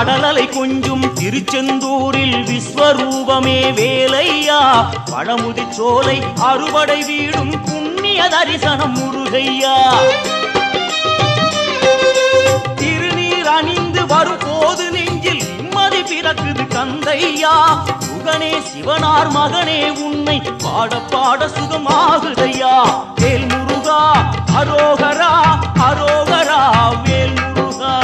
கடலலை கொஞ்சும் திருச்செந்தூரில் விஸ்வரூபமே வேலையா பழமுதி சோலை அறுபடை வீடும் புண்ணிய தரிசனம் முருகையா திருநீர் அணிந்து வரும் போது நெஞ்சில் நிம்மதி பிறக்குது கந்தையா சுகனே சிவனார் மகனே உன்னை பாட பாட சுகமாகுதையா வேல் முருகா அரோகரா அரோகரா வேல் முருகா